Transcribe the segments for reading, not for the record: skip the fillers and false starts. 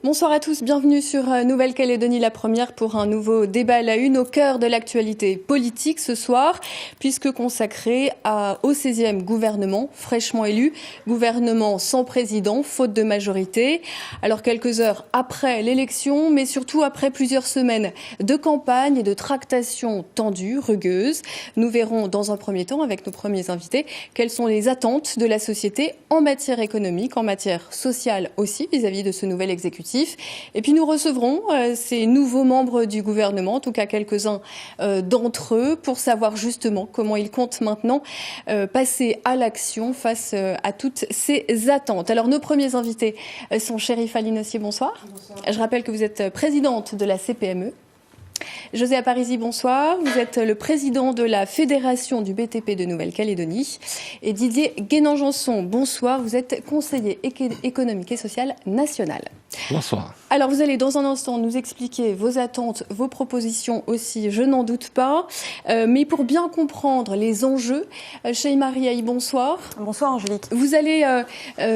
Bonsoir à tous, bienvenue sur Nouvelle-Calédonie la première pour un nouveau débat à la une au cœur de l'actualité politique ce soir, puisque consacré au 16e gouvernement fraîchement élu, gouvernement sans président, faute de majorité. Alors quelques heures après l'élection, mais surtout après plusieurs semaines de campagne et de tractations tendues, rugueuses, nous verrons dans un premier temps avec nos premiers invités quelles sont les attentes de la société en matière économique, en matière sociale aussi vis-à-vis de ce nouvel exécutif. Et puis nous recevrons ces nouveaux membres du gouvernement, en tout cas quelques-uns d'entre eux, pour savoir justement comment ils comptent maintenant passer à l'action face à toutes ces attentes. Alors nos premiers invités sont Chérifa Linossier, bonsoir. Bonsoir. Je rappelle que vous êtes présidente de la CPME. José Aparizi, bonsoir. Vous êtes le président de la Fédération du BTP de Nouvelle-Calédonie. Et Didier Guénan-Janson, bonsoir. Vous êtes conseiller économique et social national. Bonsoir. Alors vous allez dans un instant nous expliquer vos attentes, vos propositions aussi, je n'en doute pas. Mais pour bien comprendre les enjeux, Sheima Riahi, bonsoir. Bonsoir Angélique. Vous allez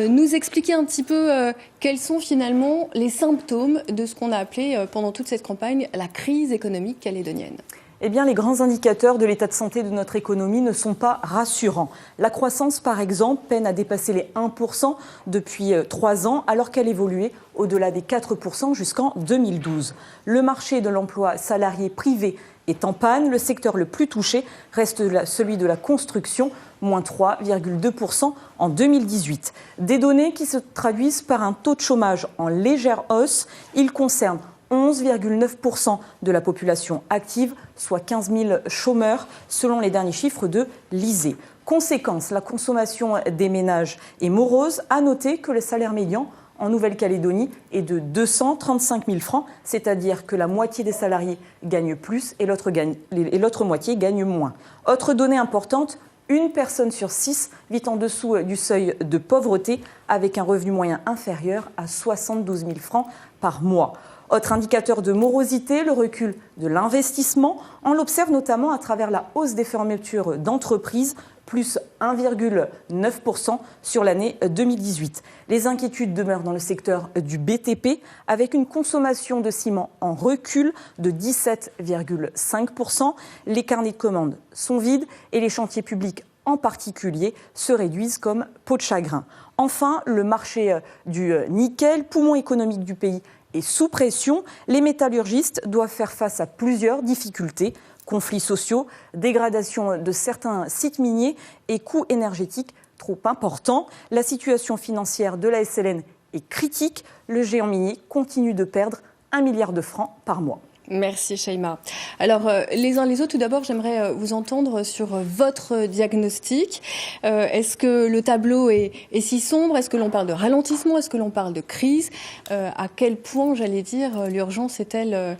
nous expliquer un petit peu quels sont finalement les symptômes de ce qu'on a appelé pendant toute cette campagne la crise économique calédonienne. Eh bien, les grands indicateurs de l'état de santé de notre économie ne sont pas rassurants. La croissance, par exemple, peine à dépasser les 1% depuis 3 ans, alors qu'elle évoluait au-delà des 4% jusqu'en 2012. Le marché de l'emploi salarié privé est en panne. Le secteur le plus touché reste celui de la construction, moins 3,2% en 2018. Des données qui se traduisent par un taux de chômage en légère hausse. Il concerne 11,9% de la population active, soit 15 000 chômeurs, selon les derniers chiffres de l'ISEE. Conséquence, la consommation des ménages est morose. À noter que le salaire médian en Nouvelle-Calédonie est de 235 000 francs, c'est-à-dire que la moitié des salariés gagne plus et l'autre moitié gagne moins. Autre donnée importante, une personne sur 6 vit en dessous du seuil de pauvreté avec un revenu moyen inférieur à 72 000 francs par mois. Autre indicateur de morosité, le recul de l'investissement. On l'observe notamment à travers la hausse des fermetures d'entreprises, plus 1,9% sur l'année 2018. Les inquiétudes demeurent dans le secteur du BTP, avec une consommation de ciment en recul de 17,5%. Les carnets de commandes sont vides et les chantiers publics en particulier se réduisent comme peau de chagrin. Enfin, le marché du nickel, poumon économique du pays, est sous pression. Les métallurgistes doivent faire face à plusieurs difficultés. Conflits sociaux, dégradation de certains sites miniers et coûts énergétiques trop importants. La situation financière de la SLN est critique. Le géant minier continue de perdre 1 milliard de francs par mois. Merci Sheima. Alors les uns les autres, tout d'abord j'aimerais vous entendre sur votre diagnostic. Est-ce que le tableau est si sombre? Est-ce que l'on parle de ralentissement? Est-ce que l'on parle de crise? À quel point, j'allais dire, l'urgence est-elle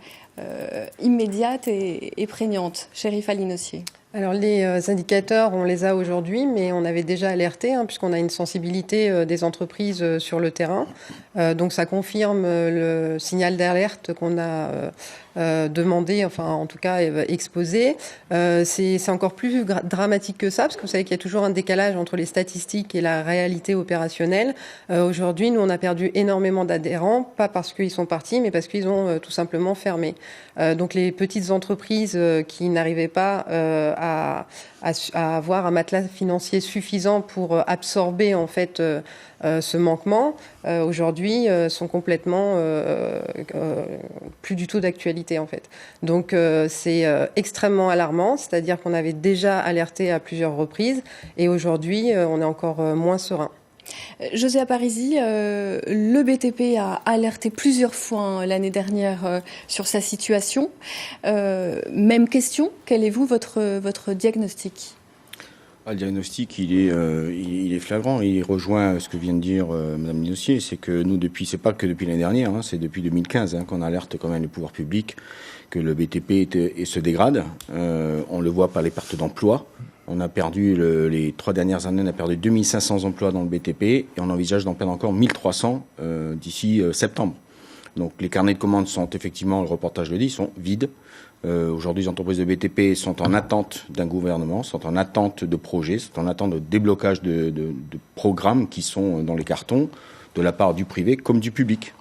immédiate et prégnante? Chérifa Linossier. Alors les indicateurs, on les a aujourd'hui, mais on avait déjà alerté, puisqu'on a une sensibilité des entreprises sur le terrain. Donc ça confirme le signal d'alerte qu'on a demandé, enfin en tout cas exposé. C'est encore plus dramatique que ça, parce que vous savez qu'il y a toujours un décalage entre les statistiques et la réalité opérationnelle. Aujourd'hui, nous on a perdu énormément d'adhérents, pas parce qu'ils sont partis, mais parce qu'ils ont tout simplement fermé. Donc les petites entreprises qui n'arrivaient pas à avoir un matelas financier suffisant pour absorber en fait ce manquement, aujourd'hui sont complètement plus du tout d'actualité en fait. Donc c'est extrêmement alarmant, c'est-à-dire qu'on avait déjà alerté à plusieurs reprises et aujourd'hui on est encore moins serein. José Aparizi, le BTP a alerté plusieurs fois l'année dernière sur sa situation. Même question, quel est votre diagnostic ? Le diagnostic, il est flagrant. Il rejoint ce que vient de dire Mme Linossier. C'est que nous, c'est pas que depuis l'année dernière, c'est depuis 2015 qu'on alerte quand même les pouvoirs publics que le BTP se dégrade. On le voit par les pertes d'emplois. On a perdu, les 3 dernières années, on a perdu 2500 emplois dans le BTP et on envisage d'en perdre encore 1300 d'ici septembre. Donc les carnets de commandes sont effectivement, le reportage le dit, sont vides. Aujourd'hui, les entreprises de BTP sont en attente d'un gouvernement, sont en attente de projets, sont en attente de déblocage de programmes qui sont dans les cartons de la part du privé comme du public.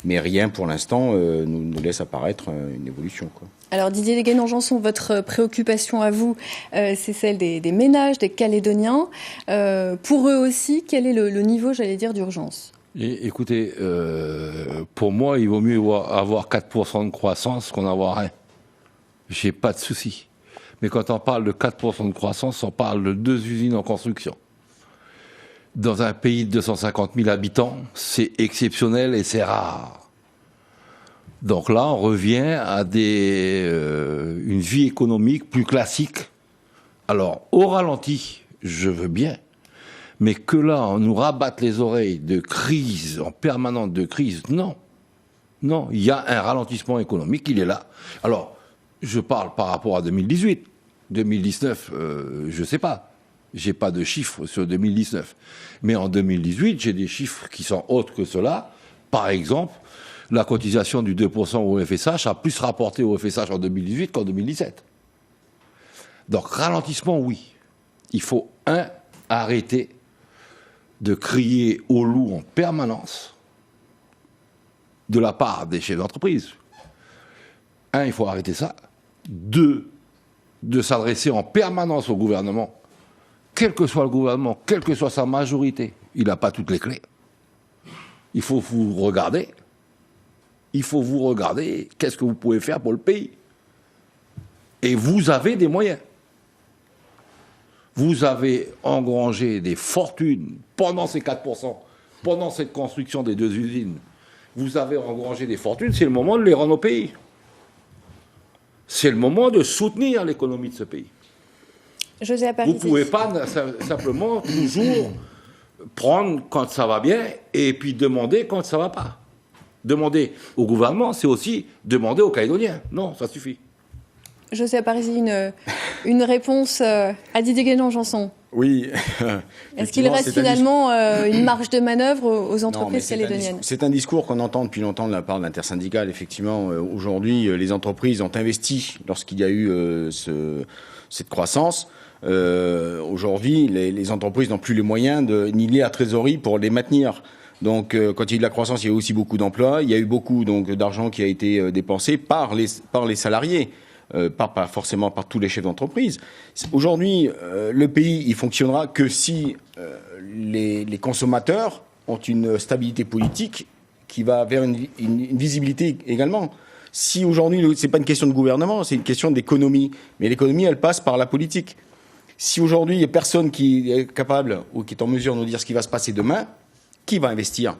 Mais rien pour l'instant nous laisse apparaître une évolution, quoi. Alors Didier Guénon-Janson, votre préoccupation à vous, c'est celle des ménages, des Calédoniens. Pour eux aussi, quel est le niveau, j'allais dire, d'urgence ? Écoutez, pour moi, il vaut mieux avoir 4% de croissance qu'en avoir rien. J'ai pas de souci. Mais quand on parle de 4% de croissance, on parle de 2 usines en construction. Dans un pays de 250 000 habitants, c'est exceptionnel et c'est rare. Donc là, on revient à une vie économique plus classique. Alors, au ralenti, je veux bien. Mais que là, on nous rabatte les oreilles de crise, en permanente de crise, non. Non, il y a un ralentissement économique, il est là. Alors, je parle par rapport à 2018. 2019, je sais pas. J'ai pas de chiffres sur 2019. Mais en 2018, j'ai des chiffres qui sont autres que cela. Par exemple, la cotisation du 2% au FSH a plus rapporté au FSH en 2018 qu'en 2017. Donc, ralentissement, oui. Il faut, arrêter de crier au loup en permanence de la part des chefs d'entreprise. Il faut arrêter ça. 2, de s'adresser en permanence au gouvernement, quel que soit le gouvernement, quelle que soit sa majorité. Il n'a pas toutes les clés. Il faut vous regarder. Il faut vous regarder, qu'est-ce que vous pouvez faire pour le pays. Et vous avez des moyens. Vous avez engrangé des fortunes pendant ces 4%, pendant cette construction des 2 usines. Vous avez engrangé des fortunes, c'est le moment de les rendre au pays. C'est le moment de soutenir l'économie de ce pays. José Aparici. Vous ne pouvez pas simplement toujours prendre quand ça va bien et puis demander quand ça ne va pas. Demander au gouvernement, c'est aussi demander aux Calédoniens. Non, ça suffit. José Aparici, une réponse à Didier Guénon-Janson. Oui. Est-ce qu'il reste finalement une marge de manœuvre aux entreprises calédoniennes ? C'est un discours qu'on entend depuis longtemps de la part de l'intersyndicale. Effectivement, aujourd'hui, les entreprises ont investi lorsqu'il y a eu cette croissance. Aujourd'hui, les entreprises n'ont plus les moyens ni la trésorerie pour les maintenir. Donc, quand il y a eu de la croissance, il y a eu aussi beaucoup d'emplois. Il y a eu beaucoup d'argent qui a été dépensé par les salariés. Pas forcément par tous les chefs d'entreprise. Aujourd'hui, le pays, il fonctionnera que si les consommateurs ont une stabilité politique qui va vers une visibilité également. Si aujourd'hui, c'est pas une question de gouvernement, c'est une question d'économie. Mais l'économie, elle passe par la politique. Si aujourd'hui, il n'y a personne qui est capable ou qui est en mesure de nous dire ce qui va se passer demain, qui va investir ?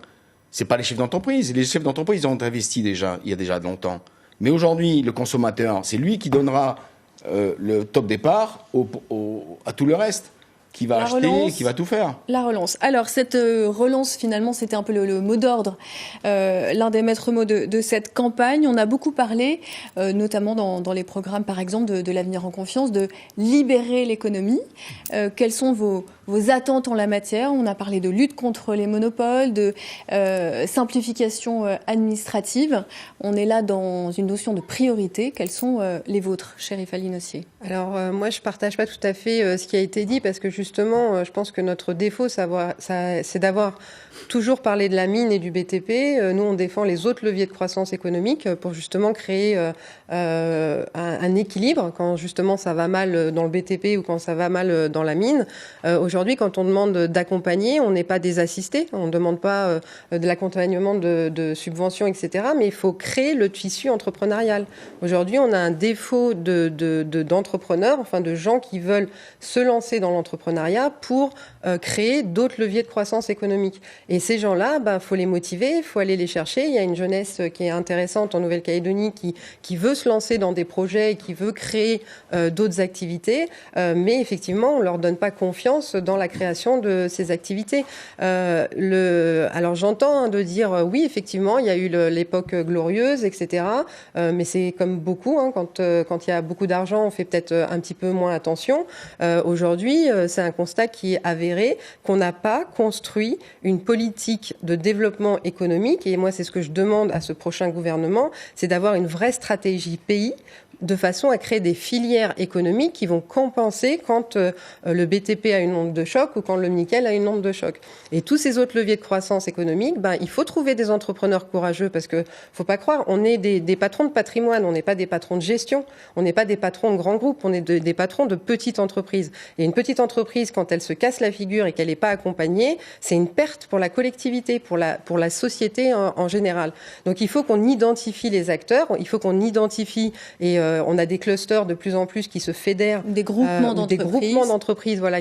C'est pas les chefs d'entreprise. Les chefs d'entreprise ont investi déjà, il y a déjà longtemps. Mais aujourd'hui, le consommateur, c'est lui qui donnera le top départ à tout le reste, qui va acheter, qui va tout faire. La relance. Alors, cette relance, finalement, c'était un peu le mot d'ordre, l'un des maîtres mots de cette campagne. On a beaucoup parlé, notamment dans les programmes, par exemple, de l'Avenir en confiance, de libérer l'économie. Quelles sont vos attentes en la matière ? On a parlé de lutte contre les monopoles, de simplification administrative. On est là dans une notion de priorité. Quelles sont les vôtres, Chérifa Linossier ? Alors, moi, je ne partage pas tout à fait ce qui a été dit, parce que justement, je pense que notre défaut, c'est d'avoir toujours parlé de la mine et du BTP. Nous, on défend les autres leviers de croissance économique pour justement créer un équilibre quand justement ça va mal dans le BTP ou quand ça va mal dans la mine. Aujourd'hui, quand on demande d'accompagner, on n'est pas des assistés, on ne demande pas de l'accompagnement de subventions, etc. Mais il faut créer le tissu entrepreneurial. Aujourd'hui, on a un défaut d'entrepreneurs, enfin de gens qui veulent se lancer dans l'entrepreneuriat pour créer d'autres leviers de croissance économique. Et ces gens-là, faut les motiver, il faut aller les chercher. Il y a une jeunesse qui est intéressante en Nouvelle-Calédonie qui veut se lancer dans des projets et qui veut créer d'autres activités. Mais effectivement, on leur donne pas confiance dans la création de ces activités. Alors j'entends de dire oui, effectivement, il y a eu l'époque glorieuse, etc. Mais c'est comme beaucoup, quand il y a beaucoup d'argent, on fait peut-être un petit peu moins attention. Aujourd'hui, c'est un constat qui est avéré. considérer qu'on n'a pas construit une politique de développement économique. Et moi, c'est ce que je demande à ce prochain gouvernement, c'est d'avoir une vraie stratégie pays de façon à créer des filières économiques qui vont compenser quand le BTP a une onde de choc ou quand le nickel a une onde de choc. Et tous ces autres leviers de croissance économique, il faut trouver des entrepreneurs courageux parce que faut pas croire, on est des patrons de patrimoine, on n'est pas des patrons de gestion, on n'est pas des patrons de grands groupes, on est des patrons de petites entreprises. Et une petite entreprise, quand elle se casse la figure et qu'elle n'est pas accompagnée, c'est une perte pour la collectivité, pour la société en général. Donc il faut qu'on identifie les acteurs, il faut qu'on identifie et on a des clusters de plus en plus qui se fédèrent. Des groupements d'entreprises, voilà,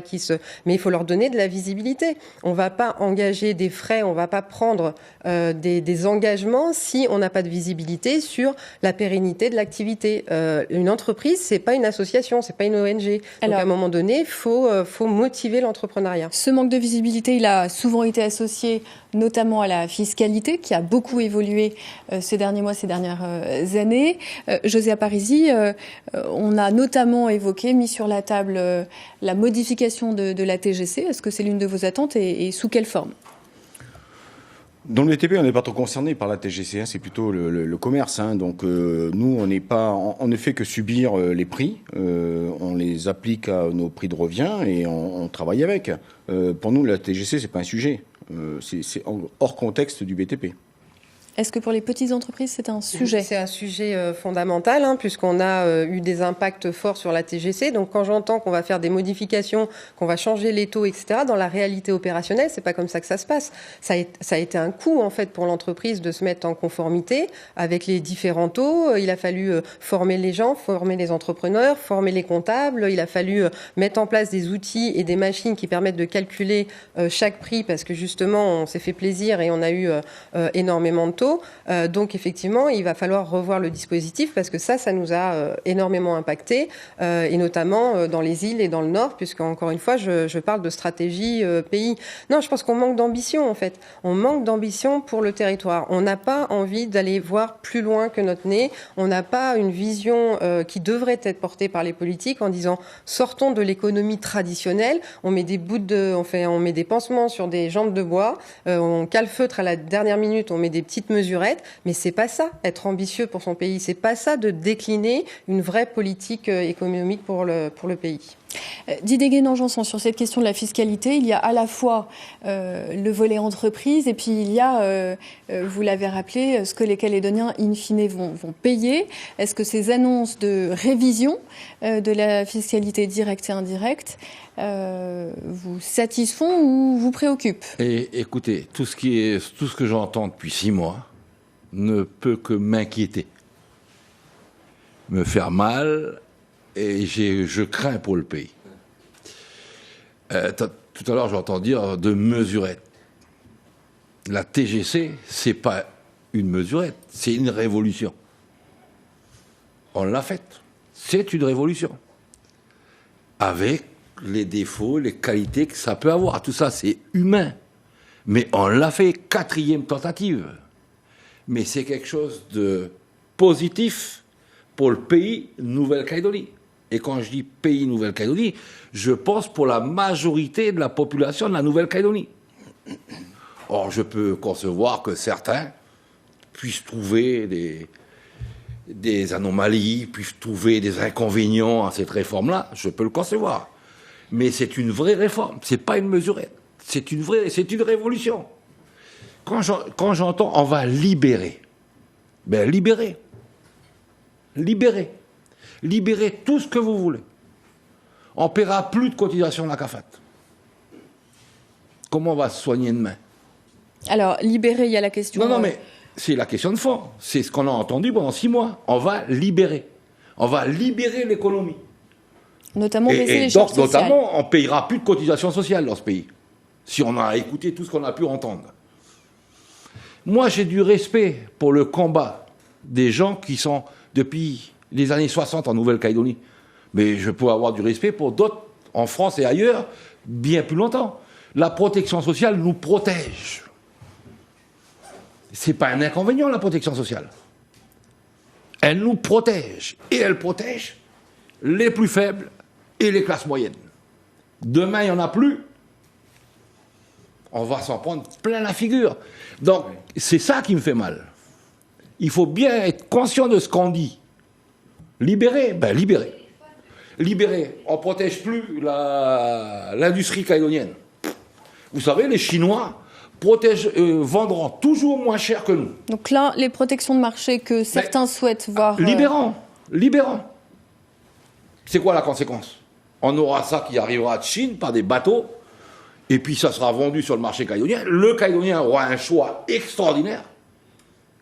mais il faut leur donner de la visibilité. On ne va pas engager des frais, on ne va pas prendre des engagements si on n'a pas de visibilité sur la pérennité de l'activité. Une entreprise, c'est pas une association, c'est pas une ONG. Donc à un moment donné, faut motiver l'entrepreneuriat. Ce manque de visibilité, il a souvent été associé notamment à la fiscalité, qui a beaucoup évolué ces derniers mois, ces dernières années. José Aparici, on a notamment évoqué, mis sur la table, la modification de la TGC. Est-ce que c'est l'une de vos attentes et sous quelle forme ? Dans le BTP, on n'est pas trop concerné par la TGC, c'est plutôt le commerce. Donc nous, on ne fait que subir les prix. On les applique à nos prix de revient et on travaille avec. Pour nous, la TGC, c'est pas un sujet. C'est hors contexte du BTP. Est-ce que pour les petites entreprises, c'est un sujet ? C'est un sujet fondamental, puisqu'on a eu des impacts forts sur la TGC. Donc, quand j'entends qu'on va faire des modifications, qu'on va changer les taux, etc., dans la réalité opérationnelle, c'est pas comme ça que ça se passe. Ça a été un coût, en fait, pour l'entreprise de se mettre en conformité avec les différents taux. Il a fallu former les gens, former les entrepreneurs, former les comptables. Il a fallu mettre en place des outils et des machines qui permettent de calculer chaque prix, parce que justement, on s'est fait plaisir et on a eu énormément de taux. Donc effectivement, il va falloir revoir le dispositif parce que ça nous a énormément impacté, et notamment dans les îles et dans le Nord, puisque encore une fois, je parle de stratégie pays. Non, je pense qu'on manque d'ambition en fait. On manque d'ambition pour le territoire. On n'a pas envie d'aller voir plus loin que notre nez. On n'a pas une vision qui devrait être portée par les politiques en disant sortons de l'économie traditionnelle. On met on met des pansements sur des jambes de bois, on calfeutre à la dernière minute, on met des petites mesurettes, mais c'est pas ça, être ambitieux pour son pays. C'est pas ça de décliner une vraie politique économique pour le pays. Didier Guénan-Janson, sur cette question de la fiscalité, il y a à la fois le volet entreprise et puis il y a, vous l'avez rappelé, ce que les Calédoniens in fine vont payer. Est-ce que ces annonces de révision de la fiscalité directe et indirecte vous satisfont ou vous préoccupent ? Et écoutez, tout ce que j'entends depuis 6 mois ne peut que m'inquiéter, me faire mal. Et je crains pour le pays. Tout à l'heure, j'entends dire de mesurette. La TGC, c'est pas une mesurette, c'est une révolution. On l'a faite. C'est une révolution. Avec les défauts, les qualités que ça peut avoir. Tout ça, c'est humain. Mais on l'a fait, 4e tentative. Mais c'est quelque chose de positif pour le pays Nouvelle-Calédonie. Et quand je dis pays Nouvelle-Calédonie, je pense pour la majorité de la population de la Nouvelle-Calédonie. Or, je peux concevoir que certains puissent trouver des anomalies, puissent trouver des inconvénients à cette réforme-là. Je peux le concevoir. Mais c'est une vraie réforme. C'est pas une mesurette. C'est une révolution. Quand j'entends, on va libérer. Libérer. Libérez tout ce que vous voulez. On ne paiera plus de cotisation de la CAFAT. Comment on va se soigner demain ? Alors, libérer, il y a la question... Non, mais c'est la question de fond. C'est ce qu'on a entendu pendant 6 mois. On va libérer. On va libérer l'économie. Notamment baisser les charges sociales. Notamment, on ne payera plus de cotisation sociale dans ce pays. Si on a écouté tout ce qu'on a pu entendre. Moi, j'ai du respect pour le combat des gens qui sont, depuis les années 60 en Nouvelle-Calédonie. Mais je peux avoir du respect pour d'autres, en France et ailleurs, bien plus longtemps. La protection sociale nous protège. C'est pas un inconvénient, la protection sociale. Elle nous protège. Et elle protège les plus faibles et les classes moyennes. Demain, il n'y en a plus. On va s'en prendre plein la figure. Donc, c'est ça qui me fait mal. Il faut bien être conscient de ce qu'on dit. Libérer, ben libérer. Libérer. On ne protège plus l'industrie calédonienne. Vous savez, les Chinois vendront toujours moins cher que nous. Donc là, les protections de marché que certains souhaitent voir... Libérant. C'est quoi la conséquence? On aura ça qui arrivera de Chine par des bateaux, et puis ça sera vendu sur le marché calédonien. Le Calédonien aura un choix extraordinaire.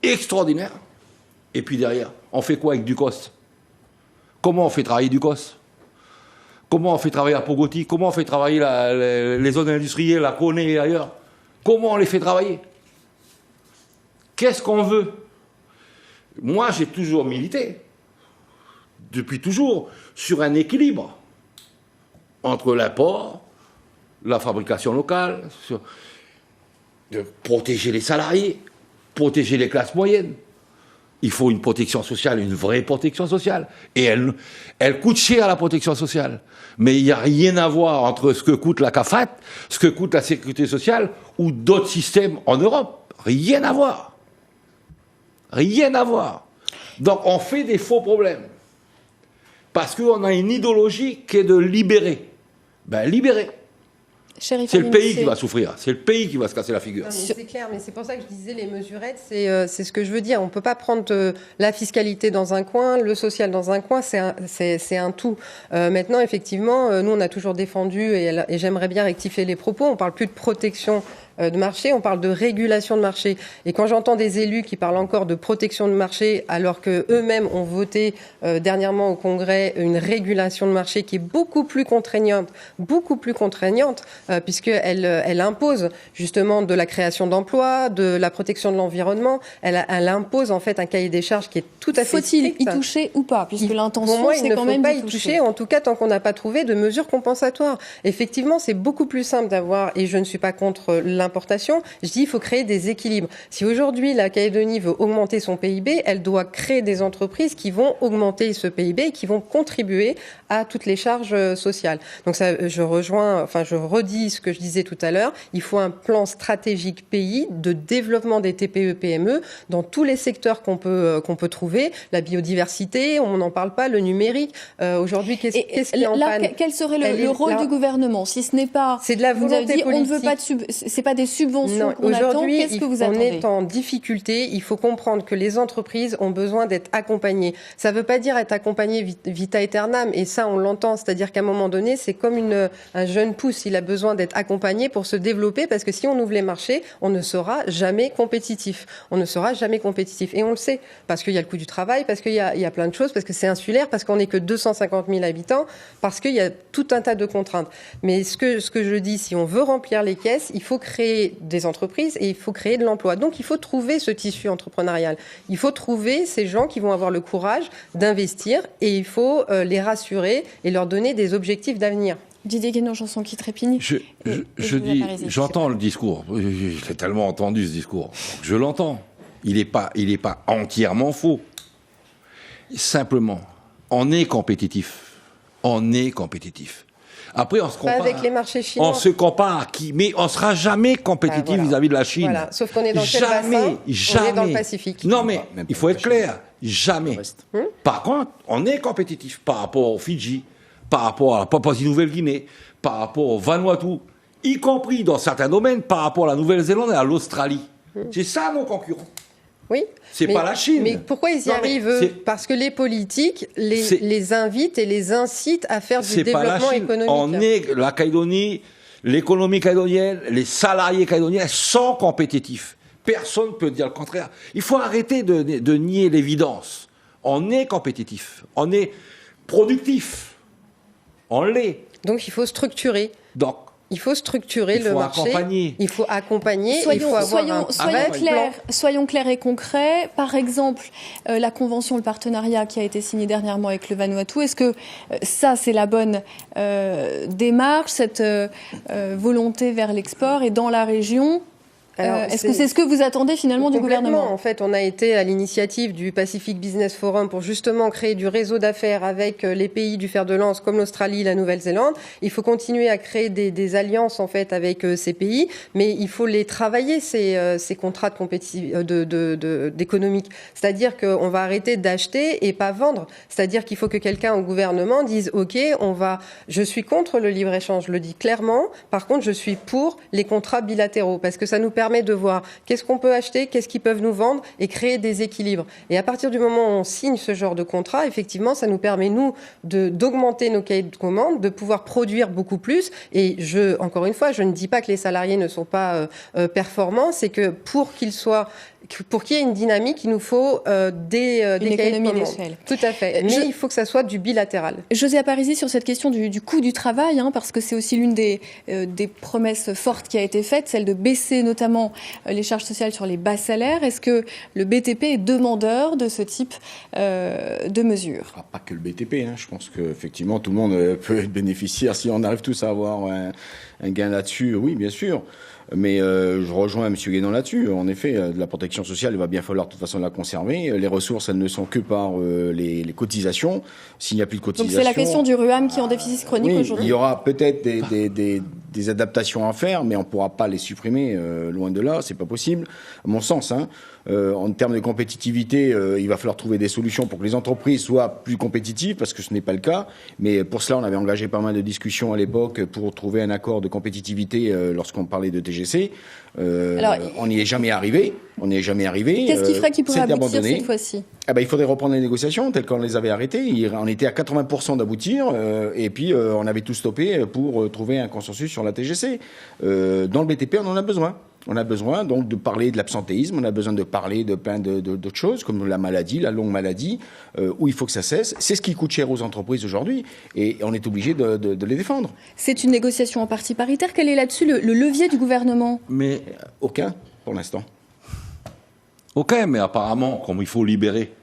Et puis derrière, on fait quoi avec Ducos? Comment on fait travailler Ducos? Comment on fait travailler à Pogoti? Comment on fait travailler les zones industrielles, la Coné et ailleurs? Comment on les fait travailler? Qu'est-ce qu'on veut? Moi, j'ai toujours milité, depuis toujours, sur un équilibre entre l'import, la fabrication locale, de protéger les salariés, protéger les classes moyennes. Il faut une protection sociale, une vraie protection sociale. Et elle coûte cher, la protection sociale. Mais il n'y a rien à voir entre ce que coûte la CAFAT, ce que coûte la sécurité sociale ou d'autres systèmes en Europe. Rien à voir. Rien à voir. Donc on fait des faux problèmes. Parce qu'on a une idéologie qui est de libérer. Ben libérer. C'est le pays qui va souffrir, c'est le pays qui va se casser la figure. C'est clair, mais c'est pour ça que je disais les mesurettes, c'est ce que je veux dire. On ne peut pas prendre la fiscalité dans un coin, le social dans un coin, c'est un tout. Maintenant, effectivement, nous, on a toujours défendu, et j'aimerais bien rectifier les propos, on ne parle plus de protection de marché, on parle de régulation de marché. Et quand j'entends des élus qui parlent encore de protection de marché, alors qu'eux-mêmes ont voté dernièrement au Congrès une régulation de marché qui est beaucoup plus contraignante, puisqu'elle impose justement de la création d'emplois, de la protection de l'environnement. Elle impose en fait un cahier des charges qui est tout à fait strict. Faut-il y toucher ou pas? Puisque l'intention, pour moi, c'est quand même il ne faut pas y toucher, en tout cas tant qu'on n'a pas trouvé de mesures compensatoires. Effectivement, c'est beaucoup plus simple d'avoir, et je ne suis pas contre l'importation, je dis il faut créer des équilibres. Si aujourd'hui la Calédonie veut augmenter son PIB, elle doit créer des entreprises qui vont augmenter ce PIB et qui vont contribuer à toutes les charges sociales. Donc ça, je redis ce que je disais tout à l'heure, il faut un plan stratégique pays de développement des TPE-PME dans tous les secteurs qu'on peut trouver, la biodiversité, on n'en parle pas, le numérique. Aujourd'hui, qu'est-ce qui est en panne? Quel serait le rôle du gouvernement, si ce n'est pas... C'est de la volonté politique. On ne veut pas c'est pas des subventions qu'on attend. Qu'est-ce que vous attendez? On est en difficulté. Il faut comprendre que les entreprises ont besoin d'être accompagnées. Ça ne veut pas dire être accompagné vita aeternam, et ça, on l'entend. C'est-à-dire qu'à un moment donné, c'est comme un jeune pousse. Il a besoin d'être accompagné pour se développer, parce que si on ouvre les marchés, on ne sera jamais compétitif. Et on le sait, parce qu'il y a le coût du travail, parce qu'il y a plein de choses, parce que c'est insulaire, parce qu'on n'est que 250 000 habitants, parce qu'il y a tout un tas de contraintes. Mais ce que je dis, si on veut remplir les caisses, il faut créer des entreprises et il faut créer de l'emploi. Donc il faut trouver ce tissu entrepreneurial. Il faut trouver ces gens qui vont avoir le courage d'investir, et il faut les rassurer et leur donner des objectifs d'avenir. Didier Guénon-Janson qui trépigne. J'entends le discours. Je l'ai tellement entendu, ce discours. Je l'entends. Il n'est pas entièrement faux. Simplement, on est compétitif. Après, on se compare. Pas avec les marchés chinois. On se compare à qui? Mais on ne sera jamais compétitif vis-à-vis de la Chine. Voilà. Sauf qu'on est dans quel bassin? On est dans le Pacifique. Non, mais il faut être clair. Jamais. Par contre, on est compétitif par rapport aux Fidji, par rapport à la Papouasie-Nouvelle-Guinée, par rapport au Vanuatu, y compris dans certains domaines par rapport à la Nouvelle-Zélande et à l'Australie. C'est ça nos concurrents. Oui. C'est pas la Chine. Mais pourquoi ils y arrivent? Parce que les politiques les invitent et les incitent à faire du développement économique. La Calédonie, l'économie calédonienne, les salariés calédoniens sont compétitifs. Personne ne peut dire le contraire. Il faut arrêter de nier l'évidence. On est compétitif. On est productif. On l'est. Donc il faut structurer. Il faut structurer le marché. Il faut accompagner. Soyons clairs et concrets. Par exemple, la convention, le partenariat qui a été signé dernièrement avec le Vanuatu, est-ce que ça, c'est la bonne démarche, cette volonté vers l'export? Et dans la région, Est-ce que c'est ce que vous attendez finalement du gouvernement ? En fait, on a été à l'initiative du Pacific Business Forum pour justement créer du réseau d'affaires avec les pays du fer de lance comme l'Australie, la Nouvelle-Zélande. Il faut continuer à créer des alliances en fait avec ces pays, mais il faut les travailler ces contrats d'économique. C'est-à-dire qu'on va arrêter d'acheter et pas vendre. C'est-à-dire qu'il faut que quelqu'un au gouvernement dise OK, je suis contre le libre-échange, je le dis clairement. Par contre, je suis pour les contrats bilatéraux parce que ça nous permet de voir qu'est-ce qu'on peut acheter, qu'est-ce qu'ils peuvent nous vendre et créer des équilibres. Et à partir du moment où on signe ce genre de contrat, effectivement, ça nous permet, nous, d'augmenter nos cahiers de commandes, de pouvoir produire beaucoup plus. Et encore une fois, je ne dis pas que les salariés ne sont pas performants, c'est que pour qu'il y ait une dynamique, il nous faut des cahiers de commandes. Tout à fait. Mais il faut que ça soit du bilatéral. José Aparizi, sur cette question du coût du travail, parce que c'est aussi l'une des promesses fortes qui a été faite, celle de baisser notamment les charges sociales sur les bas salaires. Est-ce que le BTP est demandeur de ce type de mesures ? Pas que le BTP. Je pense qu'effectivement, tout le monde peut être bénéficiaire. Si on arrive tous à avoir un gain là-dessus, oui, bien sûr. Mais je rejoins M. Guénon là-dessus. En effet, de la protection sociale, il va bien falloir de toute façon la conserver. Les ressources, elles ne sont que par les cotisations. S'il n'y a plus de cotisations... Donc c'est la question du RUAM qui est en déficit chronique aujourd'hui. Il y aura peut-être des adaptations à faire, mais on ne pourra pas les supprimer. Loin de là, c'est pas possible. À mon sens, en termes de compétitivité, il va falloir trouver des solutions pour que les entreprises soient plus compétitives, parce que ce n'est pas le cas. Mais pour cela, on avait engagé pas mal de discussions à l'époque pour trouver un accord de compétitivité lorsqu'on parlait de TGC. On n'y est jamais arrivé. Qu'est-ce qui ferait qu'il pourrait aboutir cette fois-ci ? Il faudrait reprendre les négociations telles qu'on les avait arrêtées. On était à 80% d'aboutir, et puis on avait tout stoppé pour trouver un consensus sur la TGC. Dans le BTP, on en a besoin. On a besoin donc de parler de l'absentéisme, on a besoin de parler de plein d'autres choses, comme la maladie, la longue maladie, où il faut que ça cesse. C'est ce qui coûte cher aux entreprises aujourd'hui, et on est obligé de les défendre. C'est une négociation en partie paritaire. Quel est là-dessus le levier du gouvernement ? Mais aucun, pour l'instant. Aucun, mais apparemment, comme il faut libérer,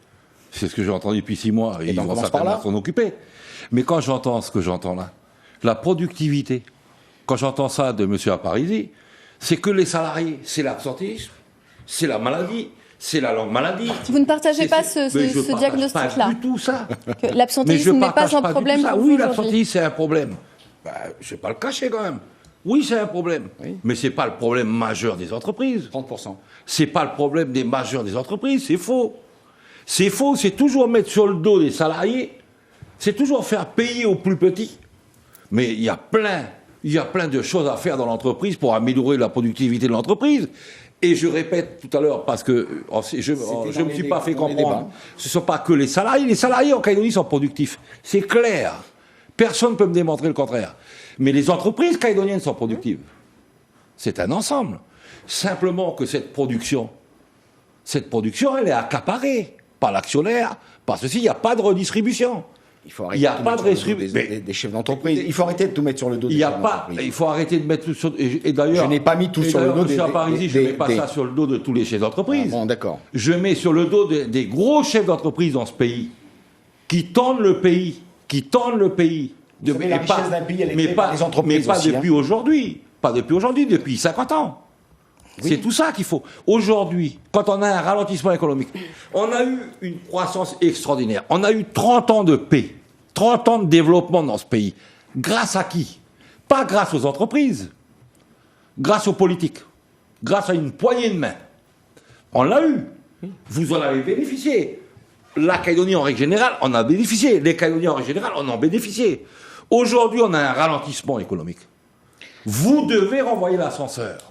c'est ce que j'ai entendu depuis 6 mois, et ils vont certainement s'en occuper. Mais quand j'entends ce que j'entends là, la productivité, quand j'entends ça de M. Aparizi, c'est que les salariés, c'est l'absentéisme, c'est la maladie, c'est la longue maladie. Vous ne partagez pas ce diagnostic-là ? Pas du tout ça. Que l'absentéisme n'est pas un problème pour vous aujourd'hui ? Oui, l'absentéisme, c'est un problème. Je ne vais pas le cacher quand même. Oui, c'est un problème. Oui. Mais ce n'est pas le problème majeur des entreprises. 30%. Ce n'est pas le problème des majeurs des entreprises, c'est faux. C'est faux, c'est toujours mettre sur le dos des salariés, c'est toujours faire payer aux plus petits. Mais il y a plein de choses à faire dans l'entreprise pour améliorer la productivité de l'entreprise. Et je répète tout à l'heure, parce que je ne me suis pas fait comprendre, ce ne sont pas que les salariés. Les salariés en Calédonie sont productifs. C'est clair. Personne ne peut me démontrer le contraire. Mais les entreprises calédoniennes sont productives. C'est un ensemble. Simplement que cette production, elle est accaparée par l'actionnaire, par ceci, il n'y a pas de redistribution. Il faut arrêter des chefs d'entreprise. Il faut arrêter de tout mettre sur le dos des chefs d'entreprise. Il faut arrêter de mettre tout sur... Et d'ailleurs, je n'ai pas mis tout sur le dos des... je ne mets pas ça sur le dos de tous les chefs d'entreprise. Bon, d'accord. Je mets sur le dos des gros chefs d'entreprise dans ce pays, qui tendent le pays. La richesse d'un pays, elle est faite par les entreprises mais pas aussi, depuis aujourd'hui. Pas depuis aujourd'hui, depuis 50 ans. Oui. C'est tout ça qu'il faut. Aujourd'hui, quand on a un ralentissement économique, on a eu une croissance extraordinaire. On a eu 30 ans de paix, 30 ans de développement dans ce pays. Grâce à qui ? Pas grâce aux entreprises, grâce aux politiques, grâce à une poignée de main. On l'a eu. Vous en avez bénéficié. La Calédonie, en règle générale, en a bénéficié. Les Calédoniens, en règle générale, en ont bénéficié. Aujourd'hui, on a un ralentissement économique. Vous devez renvoyer l'ascenseur.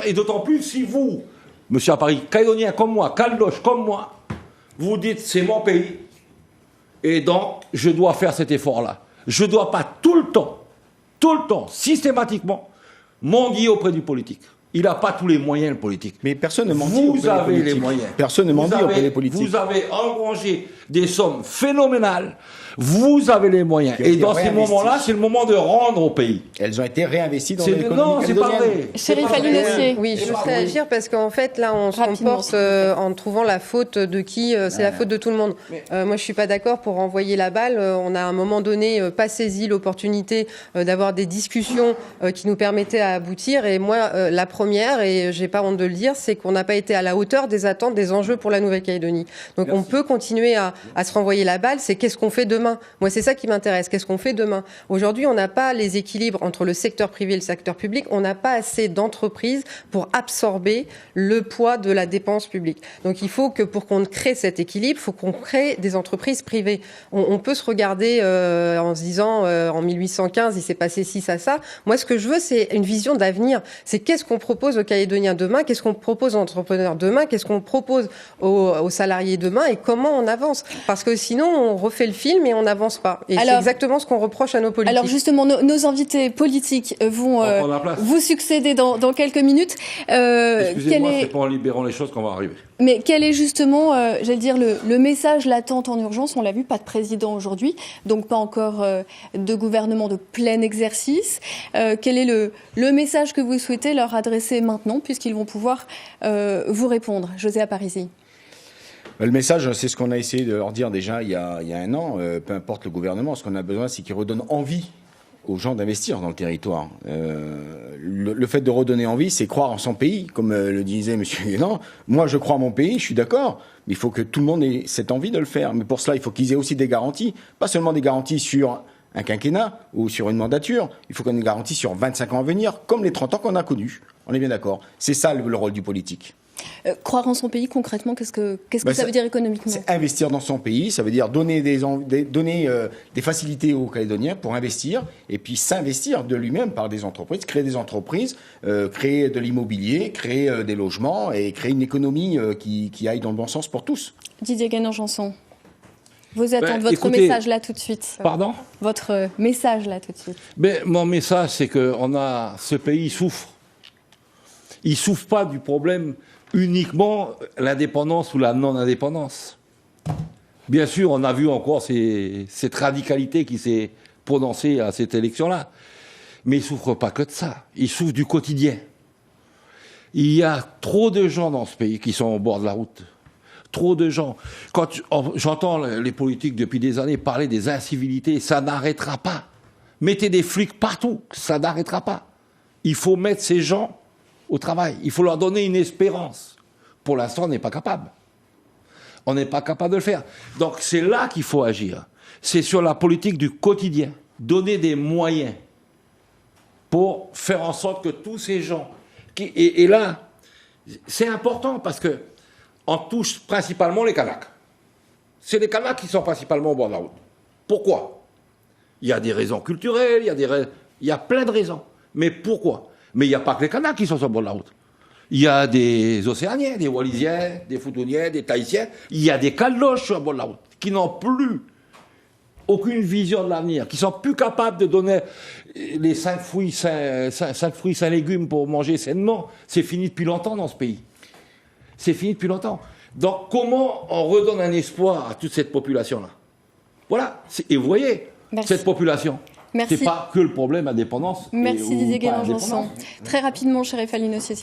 Et d'autant plus si vous, monsieur Aparizi, Calédonien comme moi, Caldoche comme moi, vous dites c'est mon pays, et donc je dois faire cet effort-là. Je ne dois pas tout le temps, systématiquement, mendier auprès du politique. Il n'a pas tous les moyens, le politique. Mais personne ne mendie auprès des politiques. Vous avez les moyens. Personne ne mendie auprès des politiques. Vous avez engrangé des sommes phénoménales. Vous avez les moyens. Et dans ces moments-là, c'est le moment de rendre au pays. Elles ont été réinvesties dans l'économie. Non, c'est pas vrai. Chérif Ali-Nossier. Oui, je voudrais agir parce qu'en fait, là, on se comporte en trouvant la faute de qui c'est la faute de tout le monde. Moi, je suis pas d'accord pour renvoyer la balle. On a à un moment donné pas saisi l'opportunité d'avoir des discussions qui nous permettaient à aboutir. Et moi, la première, et j'ai pas honte de le dire, c'est qu'on n'a pas été à la hauteur des attentes, des enjeux pour la Nouvelle-Calédonie. Donc, on peut continuer à se renvoyer la balle. C'est qu'est-ce qu'on fait demain? Moi, c'est ça qui m'intéresse. Qu'est-ce qu'on fait demain? Aujourd'hui, on n'a pas les équilibres entre le secteur privé et le secteur public. On n'a pas assez d'entreprises pour absorber le poids de la dépense publique. Donc, il faut que pour qu'on crée cet équilibre, il faut qu'on crée des entreprises privées. On peut se regarder en se disant en 1815, il s'est passé ci, ça. Moi, ce que je veux, c'est une vision d'avenir. C'est qu'est-ce qu'on propose aux Calédoniens demain, qu'est-ce qu'on propose aux entrepreneurs demain, qu'est-ce qu'on propose aux salariés demain et comment on avance. Parce que sinon, on refait le film et on n'avance pas. Et c'est exactement ce qu'on reproche à nos politiques. Alors justement, nos invités politiques vont vous succéder dans quelques minutes. Excusez-moi, c'est pas en libérant les choses qu'on va arriver. Mais quel est justement, j'allais dire, le message l'attente en urgence? On l'a vu, pas de président aujourd'hui, donc pas encore de gouvernement de plein exercice. Quel est le message que vous souhaitez leur adresser maintenant, puisqu'ils vont pouvoir vous répondre? José Aparici. Le message, c'est ce qu'on a essayé de leur dire déjà il y a un an. Peu importe le gouvernement, ce qu'on a besoin, c'est qu'ils redonnent envie aux gens d'investir dans le territoire. Le fait de redonner envie, c'est croire en son pays, comme le disait M. Guénan. Moi, je crois en mon pays, je suis d'accord, mais il faut que tout le monde ait cette envie de le faire. Mais pour cela, il faut qu'ils aient aussi des garanties, pas seulement des garanties sur un quinquennat ou sur une mandature, il faut qu'on ait une garantie sur 25 ans à venir, comme les 30 ans qu'on a connus. On est bien d'accord. C'est ça le rôle du politique. Croire en son pays, concrètement, qu'est-ce que ça veut dire économiquement? C'est investir dans son pays, ça veut dire donner des facilités aux Calédoniens pour investir, et puis s'investir de lui-même par des entreprises, créer des entreprises, créer de l'immobilier, créer des logements, et créer une économie qui aille dans le bon sens pour tous. Didier Guénan-Janson, vos attentes, votre message là tout de suite. Pardon? Votre message là tout de suite. Mon message, c'est que ce pays souffre. Il souffre pas du problème uniquement l'indépendance ou la non-indépendance. Bien sûr, on a vu encore cette radicalité qui s'est prononcée à cette élection-là. Mais il ne souffre pas que de ça. Il souffre du quotidien. Il y a trop de gens dans ce pays qui sont au bord de la route. Trop de gens. Quand j'entends les politiques depuis des années parler des incivilités, ça n'arrêtera pas. Mettez des flics partout, ça n'arrêtera pas. Il faut mettre ces gens au travail. Il faut leur donner une espérance. Pour l'instant, on n'est pas capable. On n'est pas capable de le faire. Donc c'est là qu'il faut agir. C'est sur la politique du quotidien. Donner des moyens pour faire en sorte que tous ces gens... Et là, c'est important parce que on touche principalement les Kanaks. C'est les Kanaks qui sont principalement au bord de la route. Pourquoi? Il y a des raisons culturelles, il y a plein de raisons. Mais pourquoi? Mais il n'y a pas que les Kanaks qui sont sur le bord de la route. Il y a des Océaniens, des Wallisiens, des Futuniens, des Tahitiens. Il y a des Caldoches sur le bord de la route qui n'ont plus aucune vision de l'avenir, qui sont plus capables de donner les 5 fruits, 5 légumes pour manger sainement. C'est fini depuis longtemps dans ce pays. C'est fini depuis longtemps. Donc comment on redonne un espoir à toute cette population-là? Voilà. Et vous voyez, cette population... Merci. C'est pas que le problème indépendance. Merci Didier Guénan-Janson. Très rapidement, Chérif Ali-Nossier.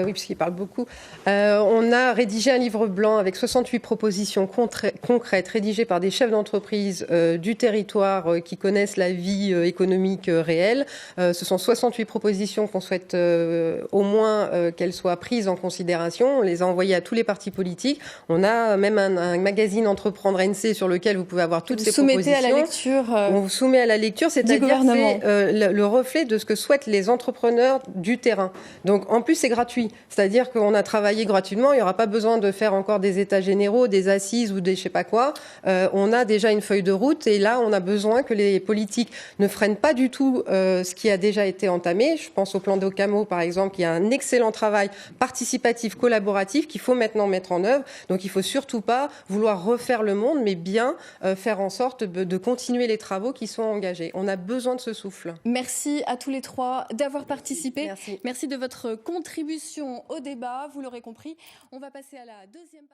Oui, puisqu'il parle beaucoup. On a rédigé un livre blanc avec 68 propositions concrètes rédigées par des chefs d'entreprise du territoire qui connaissent la vie économique réelle. Ce sont 68 propositions qu'on souhaite au moins qu'elles soient prises en considération. On les a envoyées à tous les partis politiques. On a même un magazine Entreprendre NC sur lequel vous pouvez avoir toutes ces propositions. Vous soumettez à la lecture. On vous soumet à la lecture. C'est-à-dire que c'est le reflet de ce que souhaitent les entrepreneurs du terrain. Donc en plus c'est gratuit, c'est-à-dire qu'on a travaillé gratuitement, il n'y aura pas besoin de faire encore des états généraux, des assises ou des je sais pas quoi. On a déjà une feuille de route et là on a besoin que les politiques ne freinent pas du tout ce qui a déjà été entamé. Je pense au plan d'Ocamo par exemple, qui a un excellent travail participatif, collaboratif qu'il faut maintenant mettre en œuvre. Donc il faut surtout pas vouloir refaire le monde, mais bien faire en sorte de continuer les travaux qui sont engagés. On a besoin de ce souffle. Merci à tous les trois d'avoir participé. Merci. Merci de votre contribution au débat. Vous l'aurez compris, on va passer à la deuxième partie.